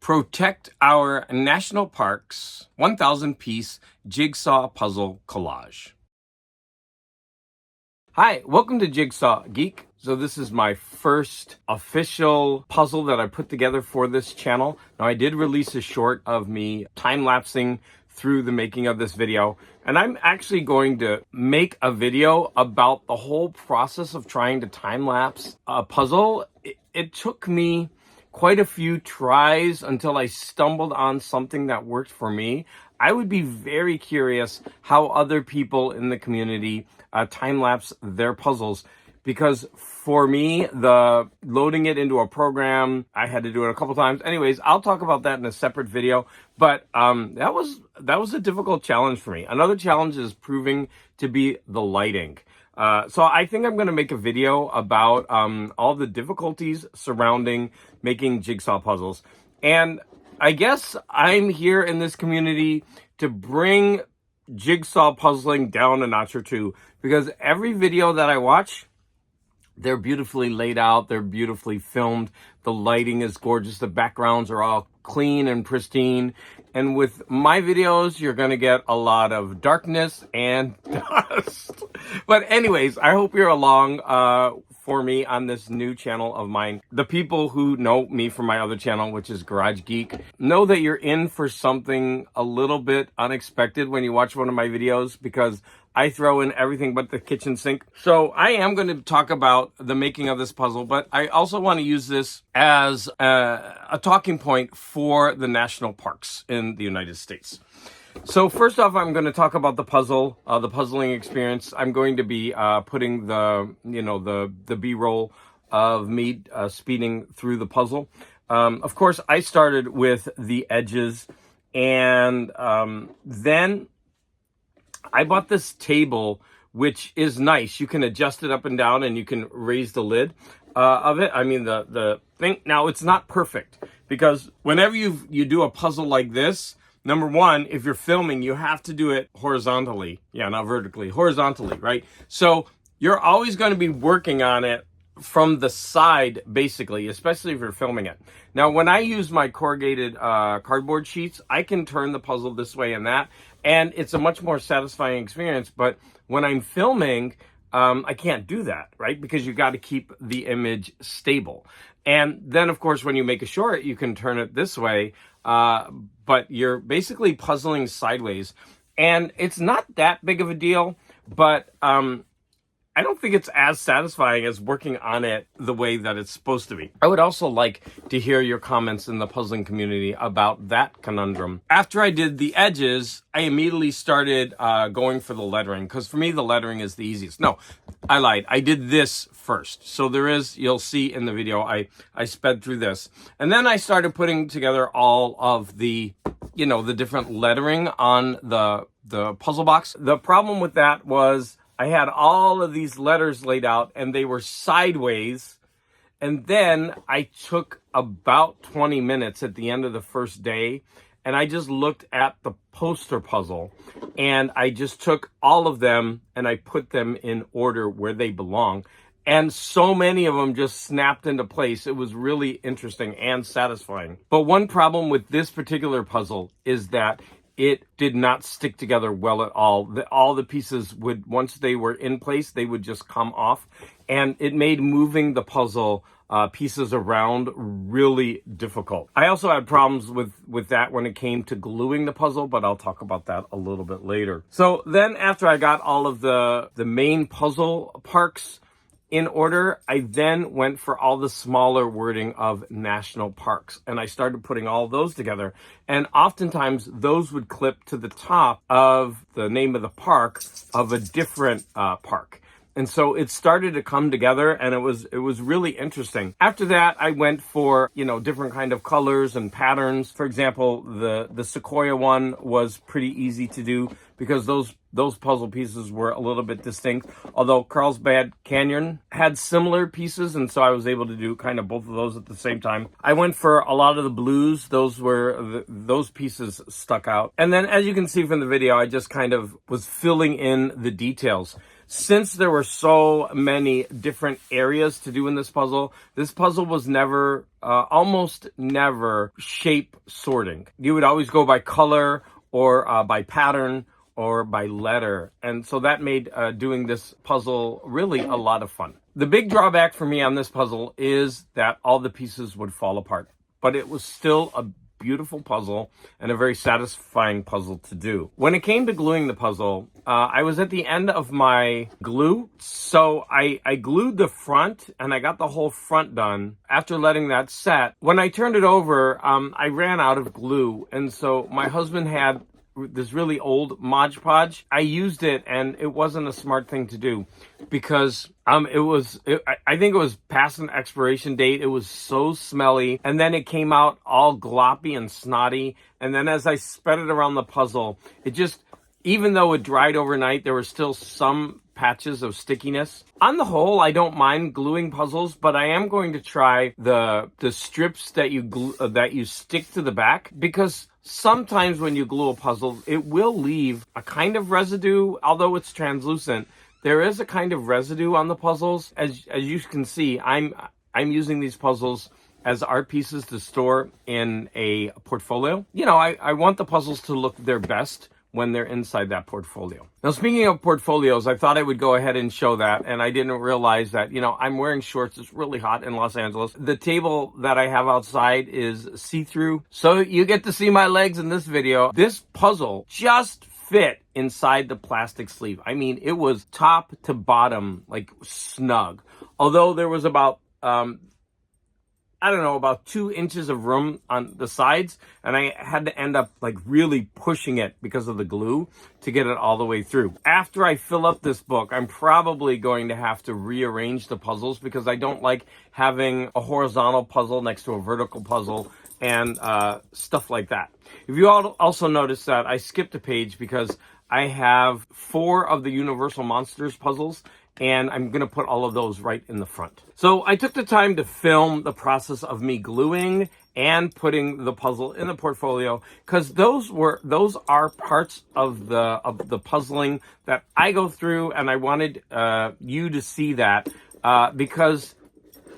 Protect Our National Parks 1,000-piece Jigsaw Puzzle Collage. Hi, welcome to Jigsaw Geek. So this is my first official puzzle that I put together for this channel. Now I did release a short of me time-lapsing through the making of this video, and I'm actually going to make a video about the whole process of trying to time-lapse a puzzle. It took me quite a few tries until I stumbled on something that worked for me. I would be very curious how other people in the community time-lapse their puzzles, because for me, the loading it into a program, I had to do it a couple times. Anyways, I'll talk about that in a separate video, but that was a difficult challenge for me. Another challenge is proving to be the lighting. So I think I'm going to make a video about all the difficulties surrounding making jigsaw puzzles. And I guess I'm here in this community to bring jigsaw puzzling down a notch or two, because every video that I watch, they're beautifully laid out, they're beautifully filmed, the lighting is gorgeous, the backgrounds are all clean and pristine. And with my videos, you're going to get a lot of darkness and dust. But anyways, I hope you're along for me on this new channel of mine. The people who know me from my other channel, which is Garage Geek, know that you're in for something a little bit unexpected when you watch one of my videos, because I throw in everything but the kitchen sink. So I am going to talk about the making of this puzzle, but I also want to use this as a talking point for the national parks in the United States. So first off, I'm going to talk about the puzzle, the puzzling experience. I'm going to be putting the B-roll of me speeding through the puzzle. Of course, I started with the edges, and then I bought this table, which is nice. You can adjust it up and down, and you can raise the lid of it. I mean, the thing. Now, it's not perfect, because whenever you do a puzzle like this, number one, if you're filming, you have to do it horizontally. Yeah, not vertically, horizontally, right? So you're always going to be working on it from the side, basically, especially if you're filming it. Now, when I use my corrugated cardboard sheets, I can turn the puzzle this way and that, and it's a much more satisfying experience. But when I'm filming, I can't do that, right? Because you got to keep the image stable. And then, of course, when you make a short, you can turn it this way, but you're basically puzzling sideways. And it's not that big of a deal, but I don't think it's as satisfying as working on it the way that it's supposed to be. I would also like to hear your comments in the puzzling community about that conundrum. After I did the edges, I immediately started going for the lettering, because for me, the lettering is the easiest. No, I lied. I did this first. So there is, you'll see in the video, I sped through this. And then I started putting together all of the, the different lettering on the puzzle box. The problem with that was I had all of these letters laid out, and they were sideways. And then I took about 20 minutes at the end of the first day, and I just looked at the poster puzzle, and I just took all of them and I put them in order where they belong. And so many of them just snapped into place. It was really interesting and satisfying. But one problem with this particular puzzle is that it did not stick together well at all. All the pieces would, once they were in place, they would just come off. And it made moving the puzzle pieces around really difficult. I also had problems with that when it came to gluing the puzzle, but I'll talk about that a little bit later. So then after I got all of the main puzzle parts in order, I then went for all the smaller wording of national parks, and I started putting all those together. And oftentimes those would clip to the top of the name of the park of a different park. And so it started to come together, and it was really interesting. After that, I went for, different kind of colors and patterns. For example, the sequoia one was pretty easy to do because those puzzle pieces were a little bit distinct. Although Carlsbad Canyon had similar pieces, and so I was able to do kind of both of those at the same time. I went for a lot of the blues. Those pieces stuck out. And then, as you can see from the video, I just kind of was filling in the details. since there were so many different areas to do in this puzzle was never, almost never shape sorting. You would always go by color or by pattern or by letter. And so that made doing this puzzle really a lot of fun. The big drawback for me on this puzzle is that all the pieces would fall apart, but it was still a beautiful puzzle and a very satisfying puzzle to do. When it came to gluing the puzzle, I was at the end of my glue, so I glued the front and I got the whole front done. After letting that set, when I turned it over, I ran out of glue, and so my husband had this really old Mod Podge. I used it, and it wasn't a smart thing to do because I think it was past an expiration date. It was so smelly, and then it came out all gloppy and snotty. And then as I spread it around the puzzle, it just, even though it dried overnight, there were still some patches of stickiness. On the whole, I don't mind gluing puzzles, but I am going to try the strips that you stick to the back, because sometimes when you glue a puzzle, it will leave a kind of residue. Although it's translucent, there is a kind of residue on the puzzles. As you can see, I'm using these puzzles as art pieces to store in a portfolio. You know, I want the puzzles to look their best when they're inside that portfolio. Now, speaking of portfolios, I thought I would go ahead and show that, and I didn't realize that, you know, I'm wearing shorts. It's really hot in Los Angeles. The table that I have outside is see-through, so you get to see my legs in this video. This puzzle just fit inside the plastic sleeve. I mean, it was top to bottom, like snug. Although there was about, about 2 inches of room on the sides, and I had to end up like really pushing it because of the glue to get it all the way through. After I fill up this book, I'm probably going to have to rearrange the puzzles because I don't like having a horizontal puzzle next to a vertical puzzle and stuff like that. If you all also notice that I skipped a page because I have 4 of the Universal Monsters puzzles, and I'm going to put all of those right in the front. So I took the time to film the process of me gluing and putting the puzzle in the portfolio, because those are parts of the puzzling that I go through, and I wanted you to see that because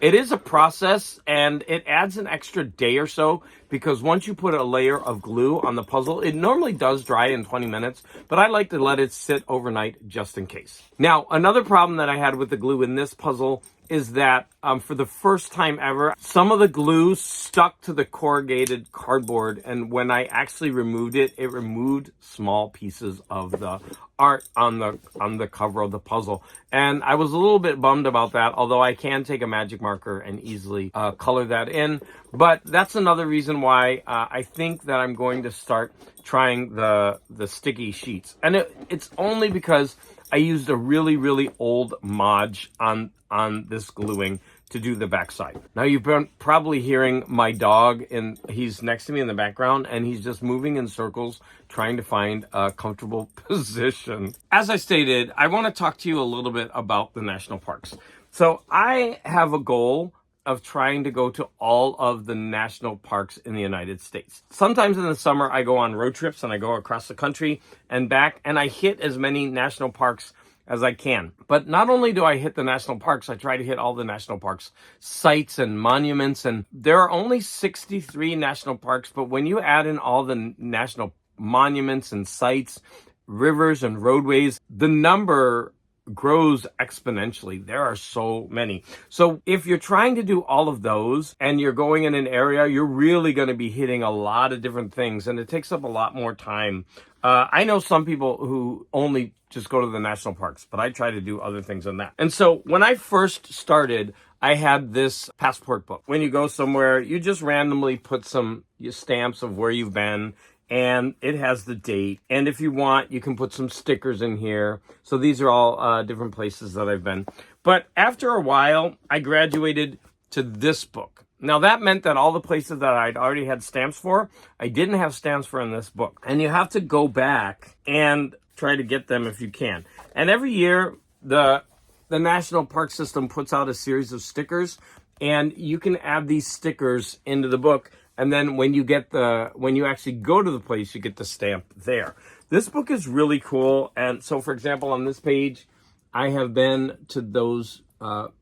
it is a process, and it adds an extra day or so, because once you put a layer of glue on the puzzle, it normally does dry in 20 minutes, but I like to let it sit overnight just in case. Now, another problem that I had with the glue in this puzzle is that for the first time ever, some of the glue stuck to the corrugated cardboard, and when I actually removed it, it removed small pieces of the art on the cover of the puzzle. And I was a little bit bummed about that, although I can take a magic marker and easily color that in. But that's another reason why I think that I'm going to start trying the sticky sheets. And it's only because I used a really, really old Mod on this gluing to do the backside. Now, you've been probably hearing my dog, and he's next to me in the background, and he's just moving in circles trying to find a comfortable position. As I stated, I want to talk to you a little bit about the national parks. So I have a goal of trying to go to all of the national parks in the United States. Sometimes in the summer, I go on road trips and I go across the country and back, and I hit as many national parks as I can. But not only do I hit the national parks, I try to hit all the national parks sites and monuments, and there are only 63 national parks, but when you add in all the national monuments and sites, rivers and roadways, the number grows exponentially. There are so many. So if you're trying to do all of those and you're going in an area, you're really going to be hitting a lot of different things, and it takes up a lot more time. I know some people who only just go to the national parks, but I try to do other things than that. And so when I first started, I had this passport book. When you go somewhere, you just randomly put some stamps of where you've been, and it has the date. And if you want, you can put some stickers in here. So these are all different places that I've been. But after a while, I graduated to this book. Now, that meant that all the places that I'd already had stamps for, I didn't have stamps for in this book. And you have to go back and try to get them if you can. And every year, the National Park System puts out a series of stickers, and you can add these stickers into the book. And then when you actually go to the place, you get the stamp there. This book is really cool. And so, for example, on this page, I have been to those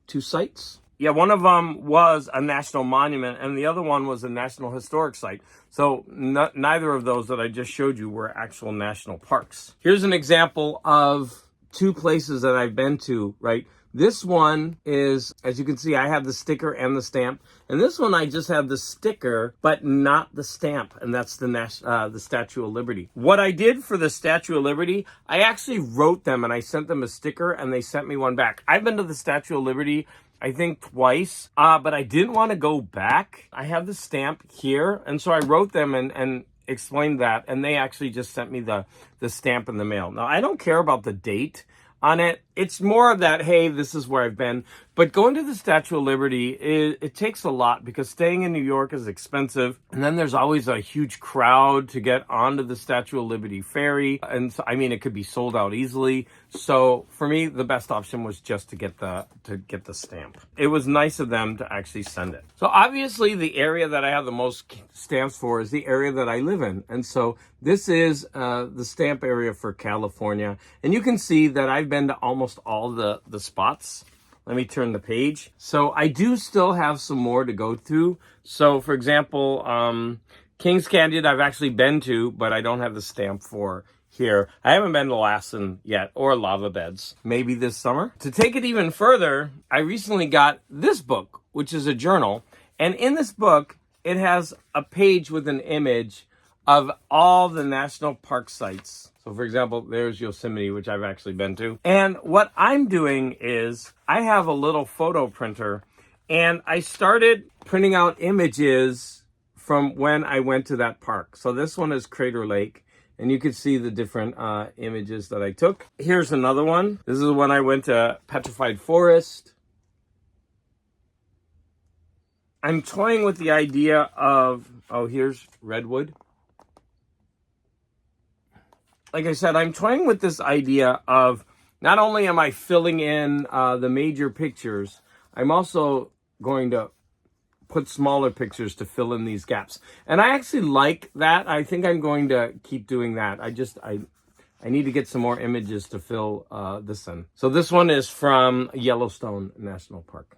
two sites. Yeah, one of them was a national monument, and the other one was a national historic site. So neither of those that I just showed you were actual national parks. Here's an example of two places that I've been to, right? This one is, as you can see, I have the sticker and the stamp. And this one, I just have the sticker, but not the stamp. And that's the Statue of Liberty. What I did for the Statue of Liberty, I actually wrote them and I sent them a sticker and they sent me one back. I've been to the Statue of Liberty, I think twice, but I didn't want to go back. I have the stamp here. And so I wrote them and explained that. And they actually just sent me the stamp in the mail. Now, I don't care about the date on it. It's more of that, hey, this is where I've been. But going to the Statue of Liberty, it takes a lot because staying in New York is expensive. And then there's always a huge crowd to get onto the Statue of Liberty ferry. And so, I mean, it could be sold out easily. So for me, the best option was just to get the stamp. It was nice of them to actually send it. So obviously the area that I have the most stamps for is the area that I live in. And so this is the stamp area for California. And you can see that I've been to almost all the spots. Let me turn the page. So I do still have some more to go through. So for example, Kings Canyon I've actually been to, but I don't have the stamp for here. I haven't been to Lassen yet, or Lava Beds. Maybe this summer. To take it even further, I recently got this book, which is a journal. And in this book, it has a page with an image of all the national park sites. So for example, there's Yosemite, which I've actually been to. And what I'm doing is I have a little photo printer and I started printing out images from when I went to that park. So this one is Crater Lake. And you can see the different images that I took. Here's another one. This is when I went to Petrified Forest. I'm toying with the idea of, oh, here's Redwood. Like I said, I'm toying with this idea of not only am I filling in the major pictures, I'm also going to put smaller pictures to fill in these gaps. And I actually like that. I think I'm going to keep doing that. I need to get some more images to fill this in. So this one is from Yellowstone National Park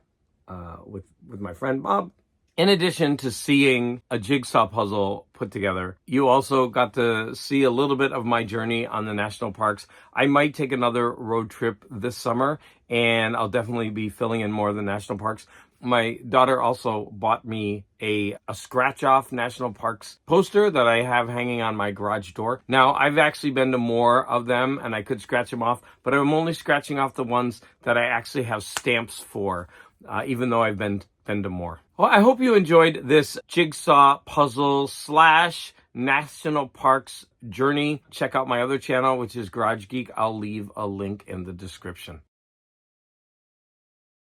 with my friend Bob. In addition to seeing a jigsaw puzzle put together, you also got to see a little bit of my journey on the national parks. I might take another road trip this summer, and I'll definitely be filling in more of the national parks. My daughter also bought me a scratch-off national parks poster that I have hanging on my garage door. Now, I've actually been to more of them, and I could scratch them off, but I'm only scratching off the ones that I actually have stamps for, even though I've been to more. Well, I hope you enjoyed this jigsaw puzzle / national parks journey. Check out my other channel, which is Garage Geek. I'll leave a link in the description.